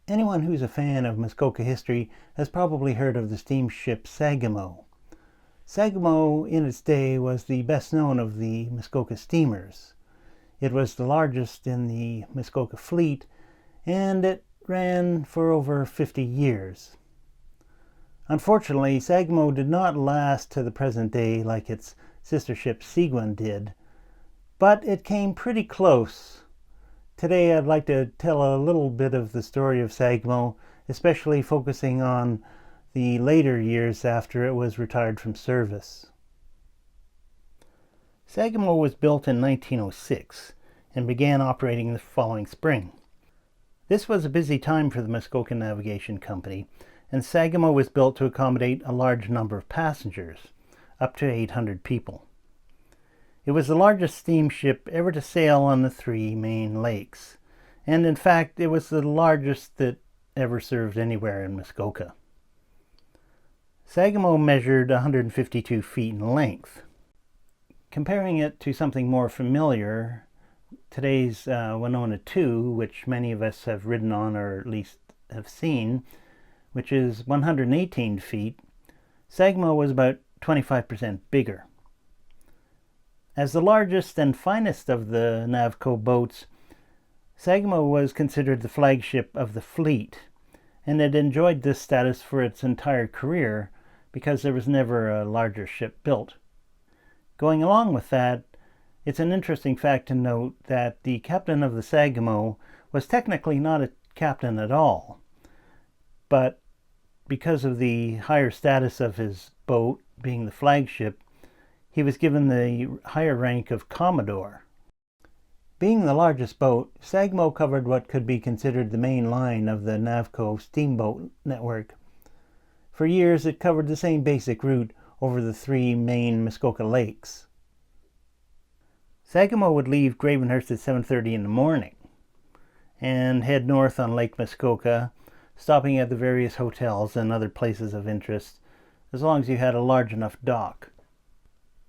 Anyone who's a fan of Muskoka history has probably heard of the steamship Sagamo. Sagamo, in its day, was the best known of the Muskoka steamers. It was the largest in the Muskoka fleet, and it ran for over 50 years. Unfortunately, Sagamo did not last to the present day like its sister ship Seguin did, but it came pretty close. Today I'd like to tell a little bit of the story of Sagamo, especially focusing on the later years after it was retired from service. Sagamo was built in 1906 and began operating the following spring. This was a busy time for the Muskoka Navigation Company, and Sagamo was built to accommodate a large number of passengers, up to 800 people. It was the largest steamship ever to sail on the three main lakes, and in fact it was the largest that ever served anywhere in Muskoka. Sagamo measured 152 feet in length. Comparing it to something more familiar, today's Winona II, which many of us have ridden on or at least have seen, which is 118 feet, Sagamo was about 25% bigger. As the largest and finest of the Navco boats, Sagamo was considered the flagship of the fleet, and it enjoyed this status for its entire career because there was never a larger ship built. Going along with that, it's an interesting fact to note that the captain of the Sagamo was technically not a captain at all, but because of the higher status of his boat being the flagship, he was given the higher rank of Commodore. Being the largest boat, Sagamo covered what could be considered the main line of the Navco steamboat network. For years it covered the same basic route over the three main Muskoka lakes. Sagamo would leave Gravenhurst at 7:30 in the morning and head north on Lake Muskoka, stopping at the various hotels and other places of interest, as long as you had a large enough dock.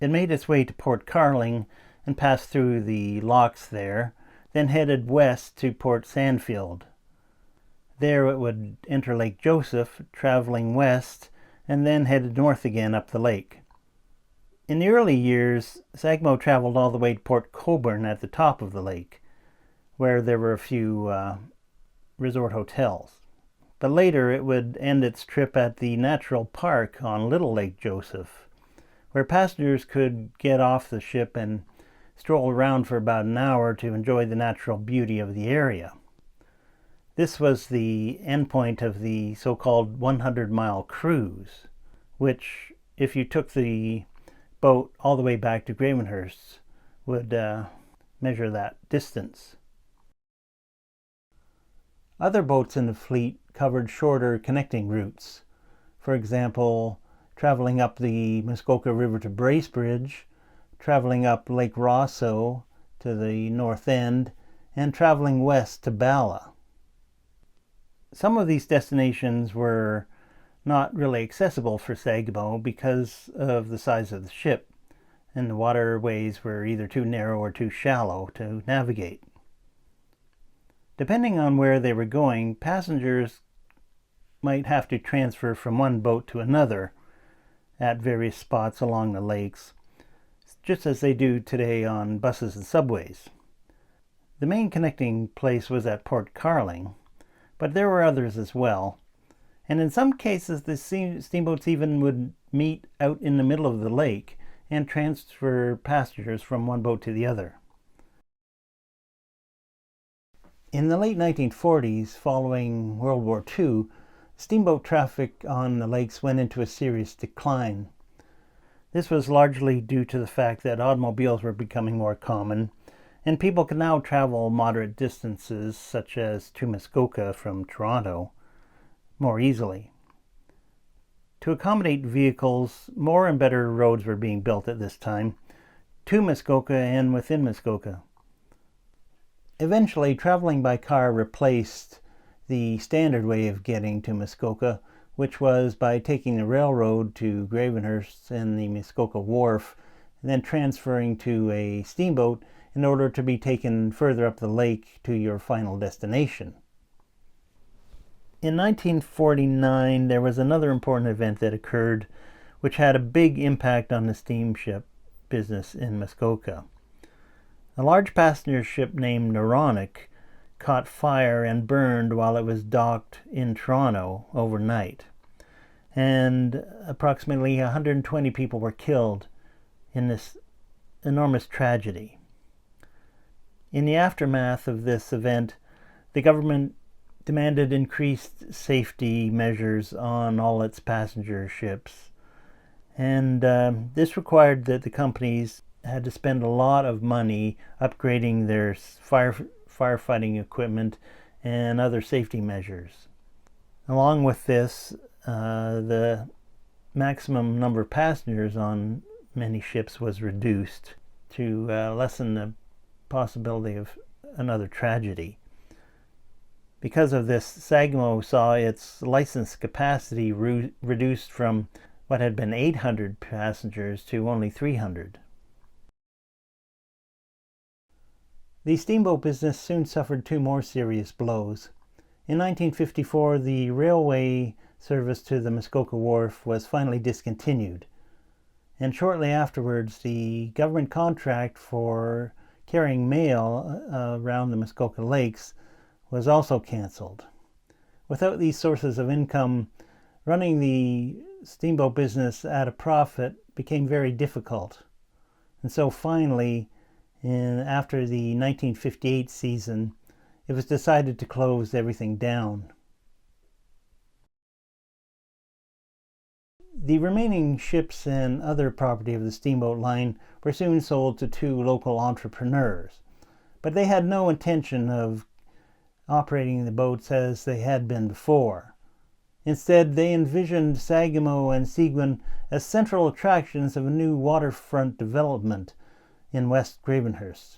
It made its way to Port Carling and passed through the locks there, then headed west to Port Sandfield. There it would enter Lake Joseph, traveling west, and then headed north again up the lake. In the early years, Sagamo traveled all the way to Port Colborne at the top of the lake, where there were a few resort hotels. But later it would end its trip at the Natural Park on Little Lake Joseph, where passengers could get off the ship and stroll around for about an hour to enjoy the natural beauty of the area. This was the endpoint of the so-called 100-mile cruise, which, if you took the boat all the way back to Gravenhurst, would measure that distance. Other boats in the fleet covered shorter connecting routes. For example, traveling up the Muskoka River to Bracebridge, traveling up Lake Rosso to the north end, and traveling west to Bala. Some of these destinations were not really accessible for Sagamo because of the size of the ship, and the waterways were either too narrow or too shallow to navigate. Depending on where they were going, passengers might have to transfer from one boat to another at various spots along the lakes, just as they do today on buses and subways. The main connecting place was at Port Carling, but there were others as well, and in some cases the steamboats even would meet out in the middle of the lake and transfer passengers from one boat to the other. In the late 1940s, following World War II, steamboat traffic on the lakes went into a serious decline. This was largely due to the fact that automobiles were becoming more common, and people could now travel moderate distances, such as to Muskoka from Toronto, more easily. To accommodate vehicles, more and better roads were being built at this time, to Muskoka and within Muskoka. Eventually, traveling by car replaced the standard way of getting to Muskoka, which was by taking the railroad to Gravenhurst and the Muskoka Wharf, and then transferring to a steamboat in order to be taken further up the lake to your final destination. In 1949, there was another important event that occurred which had a big impact on the steamship business in Muskoka. A large passenger ship named Noronic caught fire and burned while it was docked in Toronto overnight. And approximately 120 people were killed in this enormous tragedy. In the aftermath of this event, the government demanded increased safety measures on all its passenger ships. And this required that the companies had to spend a lot of money upgrading their firefighting equipment and other safety measures. Along with this, the maximum number of passengers on many ships was reduced to lessen the possibility of another tragedy. Because of this, Sagamo saw its license capacity reduced from what had been 800 passengers to only 300. The steamboat business soon suffered two more serious blows. In 1954, the railway service to the Muskoka wharf was finally discontinued, and shortly afterwards the government contract for carrying mail around the Muskoka lakes was also cancelled. Without these sources of income, running the steamboat business at a profit became very difficult. And so finally, after the 1958 season, it was decided to close everything down. The remaining ships and other property of the steamboat line were soon sold to two local entrepreneurs, but they had no intention of operating the boats as they had been before. Instead, they envisioned Sagamo and Seguin as central attractions of a new waterfront development in West Gravenhurst.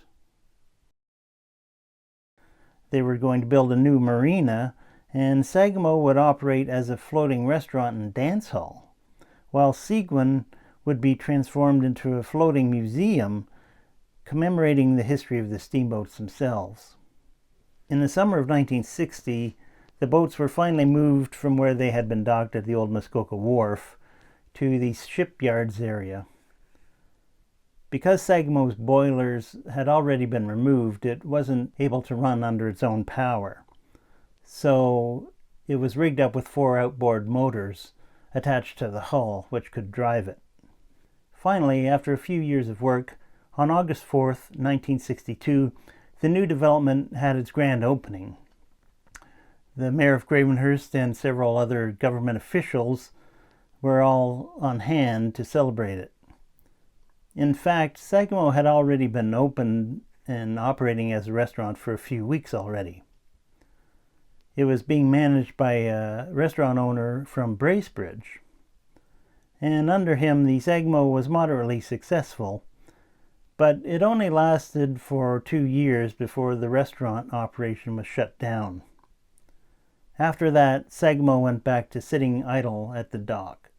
They were going to build a new marina, and Sagamo would operate as a floating restaurant and dance hall, while Seguin would be transformed into a floating museum commemorating the history of the steamboats themselves. In the summer of 1960, the boats were finally moved from where they had been docked at the old Muskoka wharf to the shipyards area. Because Sagamo's boilers had already been removed, it wasn't able to run under its own power. So it was rigged up with 4 outboard motors attached to the hull, which could drive it. Finally, after a few years of work, on August 4th, 1962, the new development had its grand opening. The mayor of Gravenhurst and several other government officials were all on hand to celebrate it. In fact, Sagamo had already been open and operating as a restaurant for a few weeks already. It was being managed by a restaurant owner from Bracebridge, and under him the Sagamo was moderately successful, but it only lasted for 2 years before the restaurant operation was shut down. After that, Sagamo went back to sitting idle at the dock.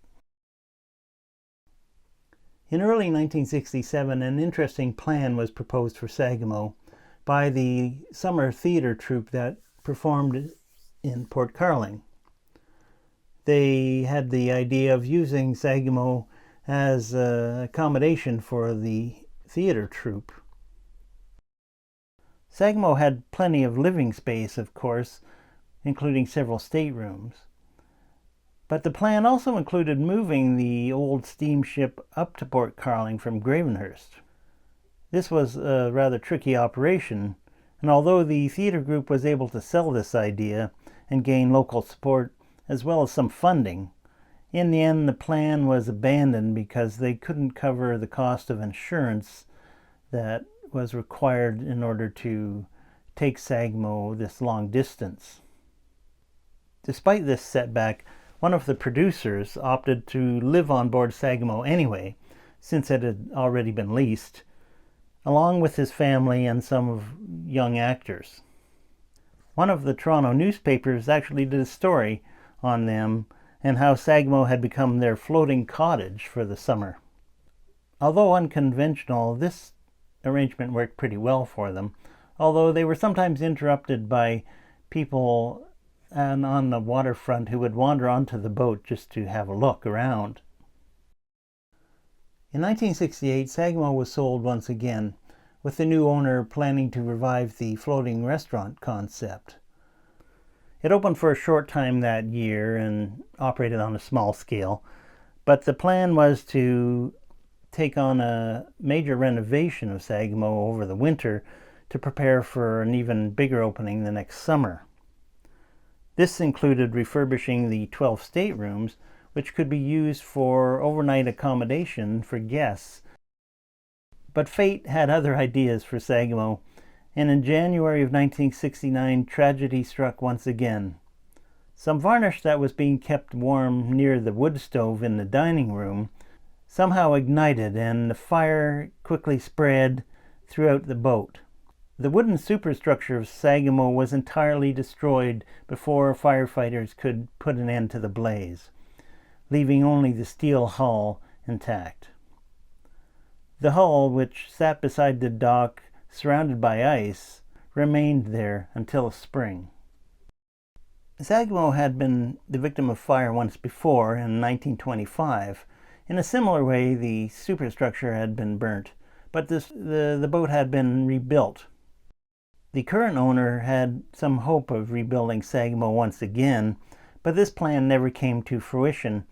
In early 1967, an interesting plan was proposed for Sagamo by the summer theater troupe that performed in Port Carling. They had the idea of using Sagamo as accommodation for the theater troupe. Sagamo had plenty of living space, of course, including several staterooms. But the plan also included moving the old steamship up to Port Carling from Gravenhurst. This was a rather tricky operation, and although the theater group was able to sell this idea and gain local support as well as some funding, in the end the plan was abandoned because they couldn't cover the cost of insurance that was required in order to take Sagamo this long distance. Despite this setback, one of the producers opted to live on board Sagamo anyway, since it had already been leased, along with his family and some of young actors. One of the Toronto newspapers actually did a story on them and how Sagamo had become their floating cottage for the summer. Although unconventional, this arrangement worked pretty well for them, although they were sometimes interrupted by people and on the waterfront who would wander onto the boat just to have a look around. In 1968, Sagamo was sold once again, with the new owner planning to revive the floating restaurant concept. It opened for a short time that year and operated on a small scale, but the plan was to take on a major renovation of Sagamo over the winter to prepare for an even bigger opening the next summer. This included refurbishing the 12 staterooms, which could be used for overnight accommodation for guests. But fate had other ideas for Sagamo, and in January of 1969, tragedy struck once again. Some varnish that was being kept warm near the wood stove in the dining room somehow ignited, and the fire quickly spread throughout the boat. The wooden superstructure of Sagamo was entirely destroyed before firefighters could put an end to the blaze, leaving only the steel hull intact. The hull, which sat beside the dock surrounded by ice, remained there until spring. Sagamo had been the victim of fire once before in 1925. In a similar way, the superstructure had been burnt, but the boat had been rebuilt. The current owner had some hope of rebuilding Sagamo once again, but this plan never came to fruition,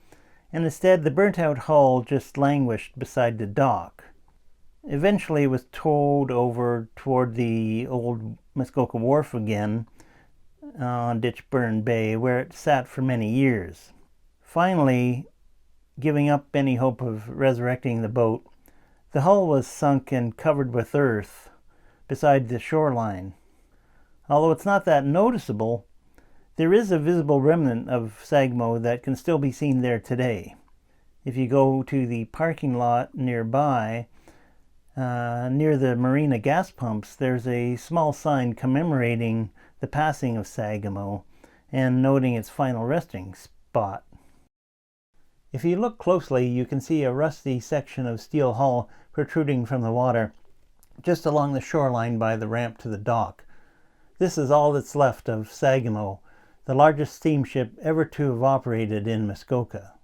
and instead the burnt-out hull just languished beside the dock. Eventually it was towed over toward the old Muskoka wharf again on Ditchburn Bay, where it sat for many years. Finally, giving up any hope of resurrecting the boat, the hull was sunk and covered with earth beside the shoreline. Although it's not that noticeable, there is a visible remnant of Sagamo that can still be seen there today. If you go to the parking lot nearby, near the marina gas pumps, there's a small sign commemorating the passing of Sagamo and noting its final resting spot. If you look closely, you can see a rusty section of steel hull protruding from the water just along the shoreline by the ramp to the dock. This is all that's left of Sagamo, the largest steamship ever to have operated in Muskoka.